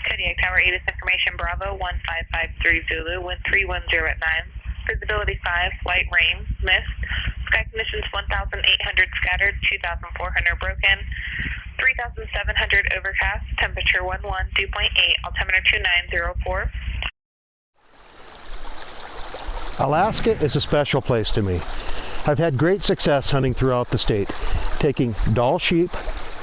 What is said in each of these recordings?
Kodiak Tower 8 is information Bravo 1553 Zulu, wind 310 at 9. Visibility 5, light rain, mist. Sky conditions 1,800 scattered, 2,400 broken, 3,700 overcast, temperature 11, dew point 8, altimeter 2904. Alaska is a special place to me. I've had great success hunting throughout the state, taking Dall sheep,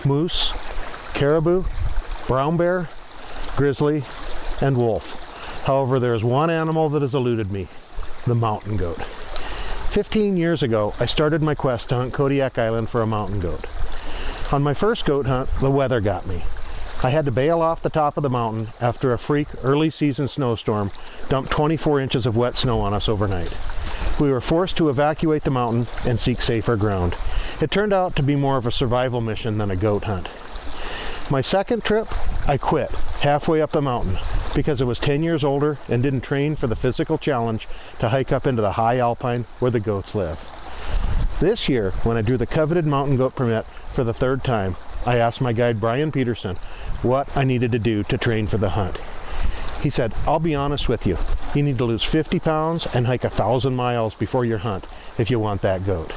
moose, caribou, brown bear, grizzly, and wolf. However, there is one animal that has eluded me, the mountain goat. 15 years ago, I started my quest to hunt Kodiak Island for a mountain goat. On my first goat hunt, the weather got me. I had to bail off the top of the mountain after a freak early season snowstorm dumped 24 inches of wet snow on us overnight. We were forced to evacuate the mountain and seek safer ground. It turned out to be more of a survival mission than a goat hunt. My second trip, I quit halfway up the mountain because I was 10 years older and didn't train for the physical challenge to hike up into the high alpine where the goats live. This year, when I drew the coveted mountain goat permit for the third time, I asked my guide Brian Peterson what I needed to do to train for the hunt. He said, "I'll be honest with you, you need to lose 50 pounds and hike 1,000 miles before your hunt if you want that goat."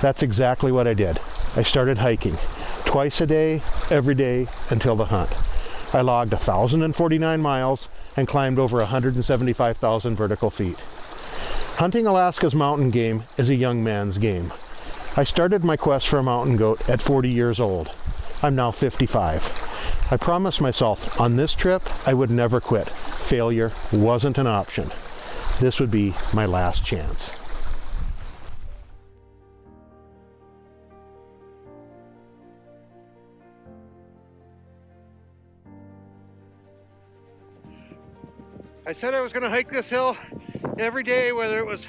That's exactly what I did. I started hiking twice a day, every day until the hunt. I logged 1,049 miles and climbed over 175,000 vertical feet. Hunting Alaska's mountain game is a young man's game. I started my quest for a mountain goat at 40 years old. I'm now 55. I promised myself on this trip I would never quit. Failure wasn't an option. This would be my last chance. I said I was going to hike this hill every day, whether it was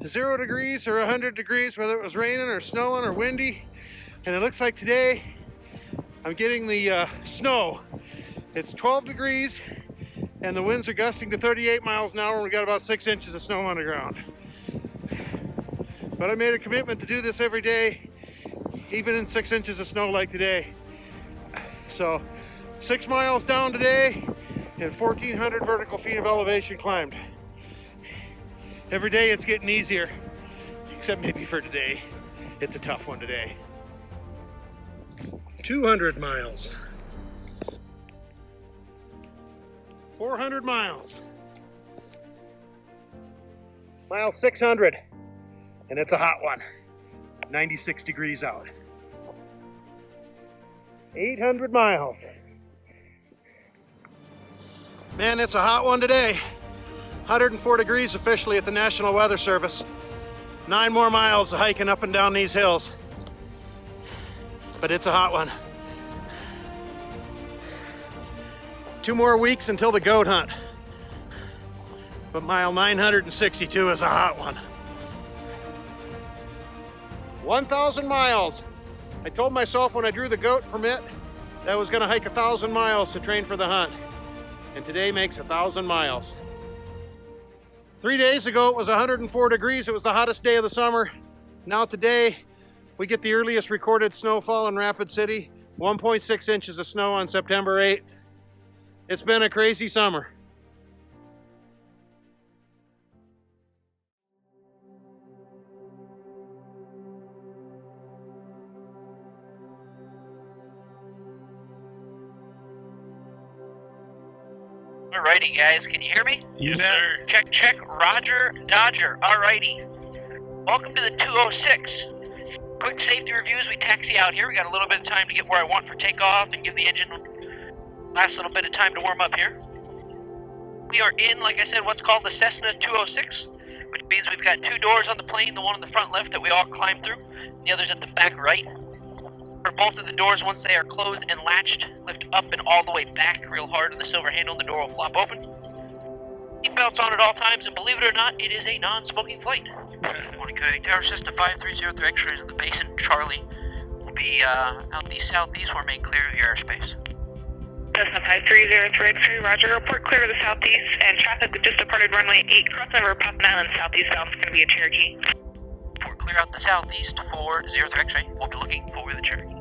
0 degrees or 100 degrees, whether it was raining or snowing or windy. And it looks like today I'm getting the snow. It's 12 degrees and the winds are gusting to 38 miles an hour and we got about 6 inches of snow on the ground. But I made a commitment to do this every day, even in 6 inches of snow like today. So 6 miles down today and 1,400 vertical feet of elevation climbed. Every day it's getting easier, except maybe for today. It's a tough one today. 200 miles. 400 miles. Mile 600, and it's a hot one. 96 degrees out. 800 miles. Man, it's a hot one today. 104 degrees officially at the National Weather Service. 9 more miles of hiking up and down these hills. But it's a hot one. 2 more weeks until the goat hunt. But mile 962 is a hot one. 1,000 miles. I told myself when I drew the goat permit that I was gonna hike 1,000 miles to train for the hunt. And today makes 1,000 miles. 3 days ago, it was 104 degrees. It was the hottest day of the summer. Now today, we get the earliest recorded snowfall in Rapid City, 1.6 inches of snow on September 8th. It's been a crazy summer. Alrighty guys, can you hear me? Yes, sir. Check, Roger, Dodger. Alrighty. Welcome to the 206. Quick safety review as we taxi out here. We got a little bit of time to get where I want for takeoff and give the engine last little bit of time to warm up here. We are in, like I said, what's called the Cessna 206, which means we've got 2 doors on the plane, the one on the front left that we all climb through, and the other's at the back right. For both of the doors, once they are closed and latched, lift up and all the way back real hard on the silver handle, and the door will flop open. Seatbelts on at all times, and believe it or not, it is a non-smoking flight. Morning, Kodiak Tower, Cessna 5303 X-rays in the basin. Charlie will be out the southeast. We're making clear of your airspace. Cessna 5303 X-ray, Roger. Report clear to the southeast, and traffic just departed runway 8, crossing over Poppin Island southeast bound. It's going to be a Cherokee. Report clear out the southeast for 03 X-ray. We'll be looking for the Cherokee.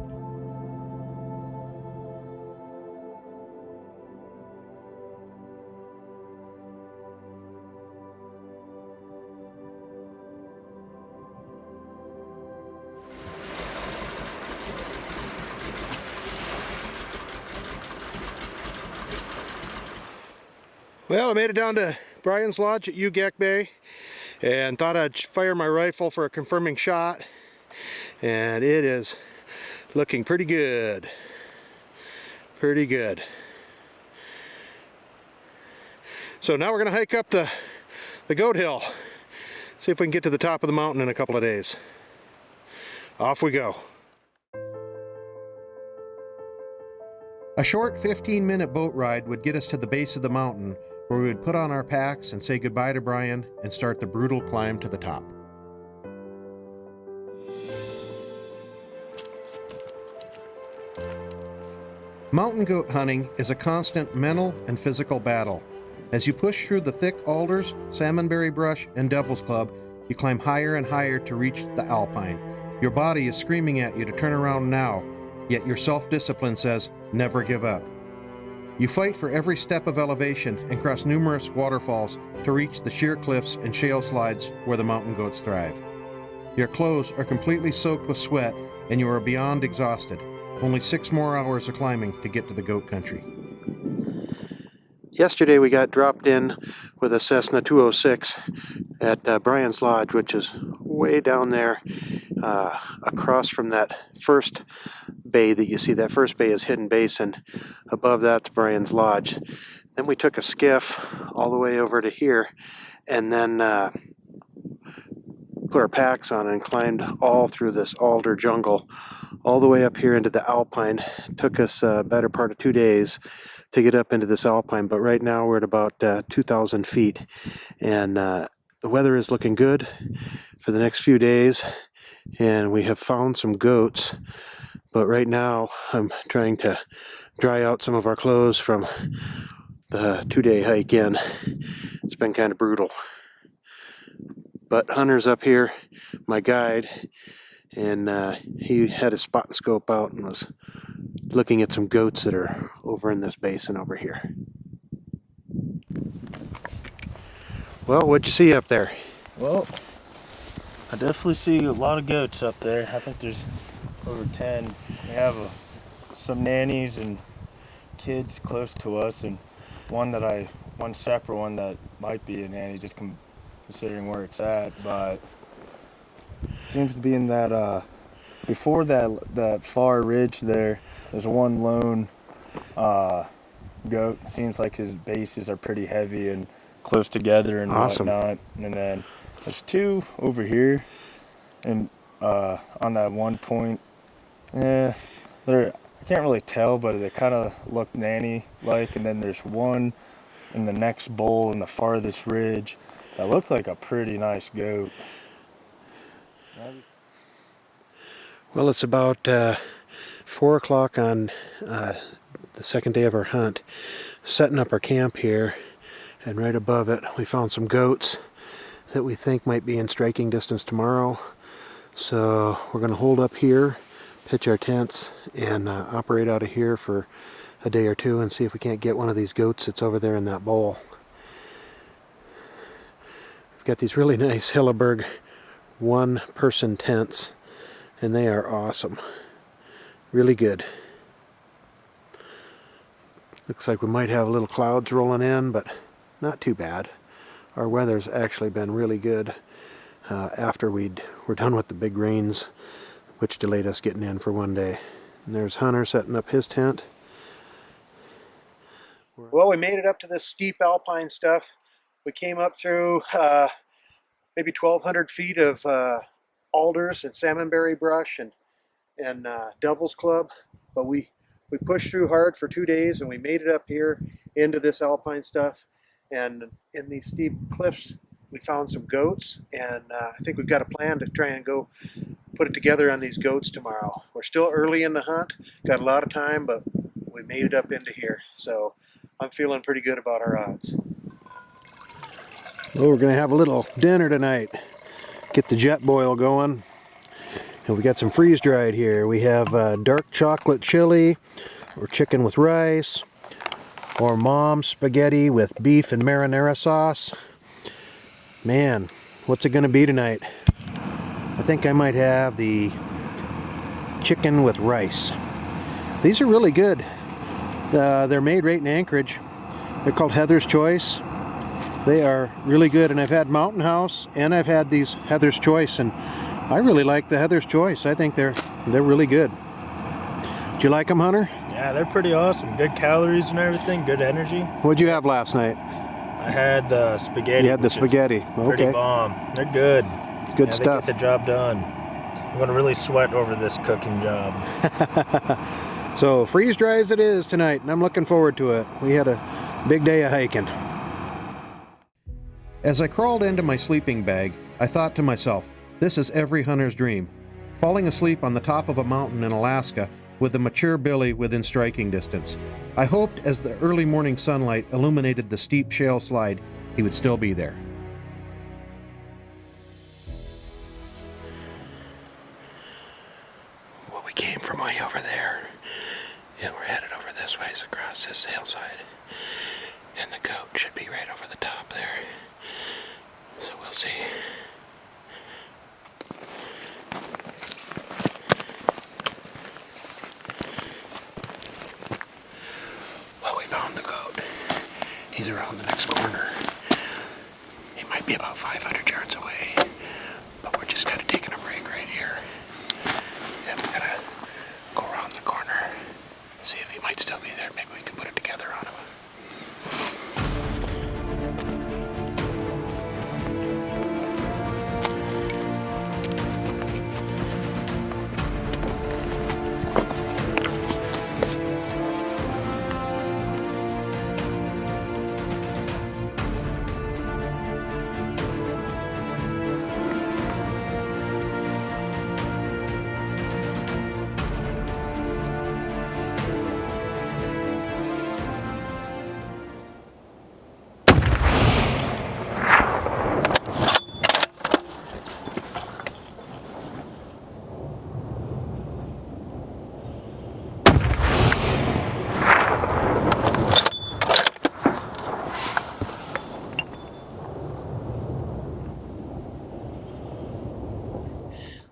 Well, I made it down to Brian's Lodge at Kodiak Bay and thought I'd fire my rifle for a confirming shot, and it is looking pretty good. Pretty good. So now we're going to hike up the goat hill, see if we can get to the top of the mountain in a couple of days. Off we go. A short 15-minute boat ride would get us to the base of the mountain, where we would put on our packs and say goodbye to Brian and start the brutal climb to the top. Mountain goat hunting is a constant mental and physical battle. As you push through the thick alders, salmonberry brush, and devil's club, you climb higher and higher to reach the alpine. Your body is screaming at you to turn around now, yet your self-discipline says, never give up. You fight for every step of elevation and cross numerous waterfalls to reach the sheer cliffs and shale slides where the mountain goats thrive. Your clothes are completely soaked with sweat and you are beyond exhausted. Only 6 more hours of climbing to get to the goat country. Yesterday we got dropped in with a Cessna 206 at Brian's Lodge, which is way down there across from that first bay that you see. That first bay is Hidden Basin. Above that's Brian's Lodge. Then we took a skiff all the way over to here and then put our packs on and climbed all through this alder jungle all the way up here into the alpine. It took us a better part of 2 days to get up into this alpine, but right now we're at about 2,000 feet, and the weather is looking good for the next few days, and we have found some goats, but right now I'm trying to dry out some of our clothes from the 2-day hike in. It's been kind of brutal. But Hunter's up here, my guide, and he had his spot and scope out and was looking at some goats that are over in this basin over here. Well, what'd you see up there? Well, I definitely see a lot of goats up there. I think there's over 10. We have some nannies and kids close to us, and one separate one that might be a nanny, just considering where it's at, but it seems to be in that before that far ridge there. There's one lone goat. Seems like his bases are pretty heavy and close together and awesome. Whatnot. And then there's 2 over here, and on that one point, I can't really tell, but they kind of look nanny-like. And then there's one in the next bowl in the farthest ridge that looks like a pretty nice goat. Well, it's about 4 o'clock on the second day of our hunt, setting up our camp here, and right above it we found some goats that we think might be in striking distance tomorrow. So we're going to hold up here, pitch our tents, and operate out of here for a day or 2 and see if we can't get one of these goats that's over there in that bowl. We've got these really nice Hilleberg 1-person tents, and they are awesome. Really good. Looks like we might have a little clouds rolling in, but not too bad. Our weather's actually been really good after we're done with the big rains, which delayed us getting in for 1 day. And there's Hunter setting up his tent. Well, we made it up to this steep alpine stuff. We came up through maybe 1,200 feet of alders and salmonberry brush and devil's club, but we pushed through hard for 2 days and we made it up here into this alpine stuff. And in these steep cliffs we found some goats, and I think we've got a plan to try and go put it together on these goats tomorrow. We're still early in the hunt, got a lot of time, but we made it up into here, so I'm feeling pretty good about our odds. Well, we're gonna have a little dinner tonight, get the jet boil going. And we got some freeze-dried here. We have dark chocolate chili, or chicken with rice, or mom's spaghetti with beef and marinara sauce. Man, what's it gonna be tonight? I think I might have the chicken with rice. These are really good. They're made right in Anchorage, They're called Heather's Choice. They are really good, and I've had Mountain House and I've had these Heather's Choice, and I really like the Heather's Choice. I think they're really good. Do you like them, Hunter? Yeah, they're pretty awesome. Good calories and everything, good energy. What'd you have last night? I had the spaghetti. You had the spaghetti. Pretty Okay. bomb. They're good. Good yeah, stuff. They get the job done. I'm gonna really sweat over this cooking job. So freeze dry as it is tonight, and I'm looking forward to it. We had a big day of hiking. As I crawled into my sleeping bag, I thought to myself, this is every hunter's dream. Falling asleep on the top of a mountain in Alaska with a mature billy within striking distance. I hoped as the early morning sunlight illuminated the steep shale slide, he would still be there. Well, we came from way over there, and we're headed over this ways across this hillside. And the goat should be right over the top there. So we'll see. Well, we found the goat. He's around the next corner. He might be about 500 yards away, but we're just kind of taking a break right here. And we're gonna go around the corner, see if he might still be there. Maybe we can put it together on him.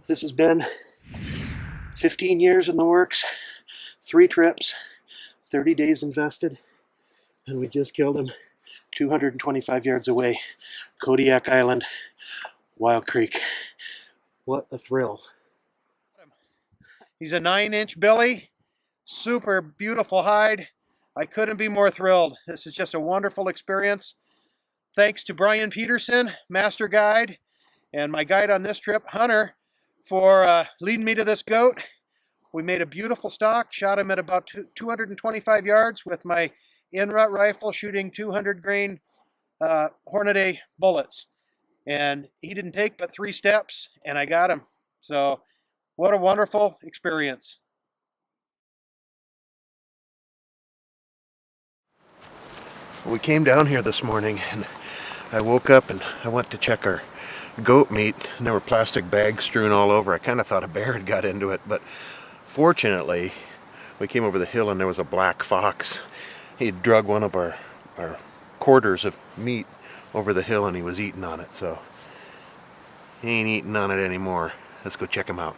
This has been 15 years in the works, 3 trips, 30 days invested, and we just killed him 225 yards away, Kodiak Island, Wild Creek. What a thrill. He's a 9-inch billy, super beautiful hide. I couldn't be more thrilled. This is just a wonderful experience. Thanks to Brian Peterson, master guide, and my guide on this trip, Hunter, for leading me to this goat. We made a beautiful stalk, shot him at about 225 yards with my in-rut rifle, shooting 200 grain Hornady bullets. And he didn't take but 3 steps, and I got him. So what a wonderful experience. We came down here this morning, and I woke up and I went to check our goat meat, and there were plastic bags strewn all over. I kind of thought a bear had got into it, but fortunately we came over the hill and there was a black fox. He drug one of our quarters of meat over the hill and he was eating on it, so he ain't eating on it anymore. Let's go check him out.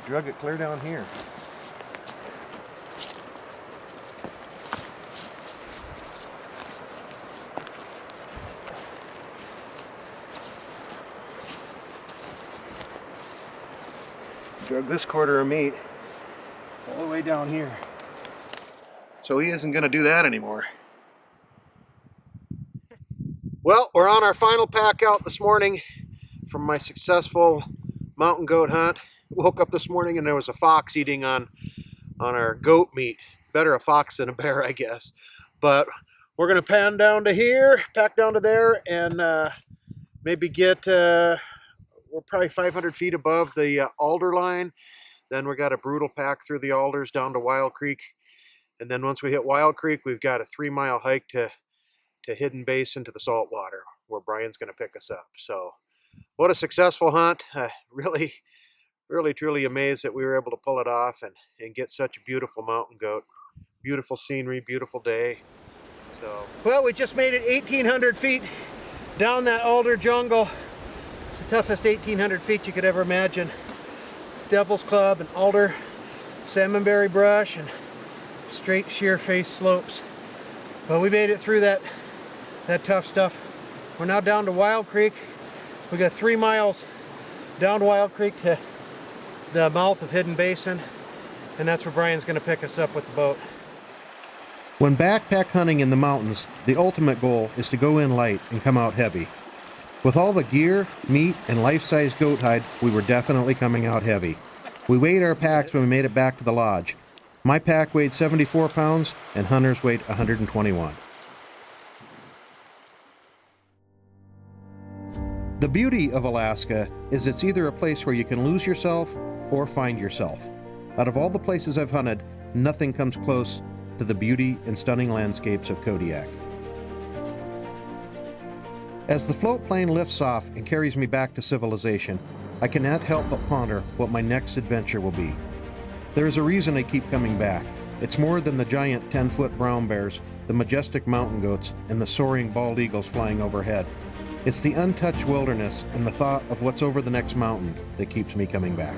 Drug it clear down here. Drug this quarter of meat all the way down here. So he isn't going to do that anymore. Well, we're on our final pack out this morning from my successful mountain goat hunt. Woke up this morning and there was a fox eating on our goat meat. Better a fox than a bear, I guess. But we're going to pan down to here, pack down to there, and maybe get... we're probably 500 feet above the alder line. Then we got a brutal pack through the alders down to Wild Creek. And then once we hit Wild Creek, we've got a 3-mile hike to Hidden Basin to the salt water, where Brian's going to pick us up. So what a successful hunt. Really, truly amazed that we were able to pull it off and get such a beautiful mountain goat. Beautiful scenery, beautiful day. So, well, we just made it 1,800 feet down that alder jungle toughest 1,800 feet you could ever imagine. Devil's Club and alder, salmonberry brush, and straight sheer face slopes. But we made it through that tough stuff. We're now down to Wild Creek. We got 3 miles down Wild Creek to the mouth of Hidden Basin, and that's where Brian's going to pick us up with the boat. When backpack hunting in the mountains, the ultimate goal is to go in light and come out heavy. With all the gear, meat, and life-size goat hide, we were definitely coming out heavy. We weighed our packs when we made it back to the lodge. My pack weighed 74 pounds, and Hunter's weighed 121. The beauty of Alaska is it's either a place where you can lose yourself or find yourself. Out of all the places I've hunted, nothing comes close to the beauty and stunning landscapes of Kodiak. As the float plane lifts off and carries me back to civilization, I cannot help but ponder what my next adventure will be. There is a reason I keep coming back. It's more than the giant 10-foot brown bears, the majestic mountain goats, and the soaring bald eagles flying overhead. It's the untouched wilderness and the thought of what's over the next mountain that keeps me coming back.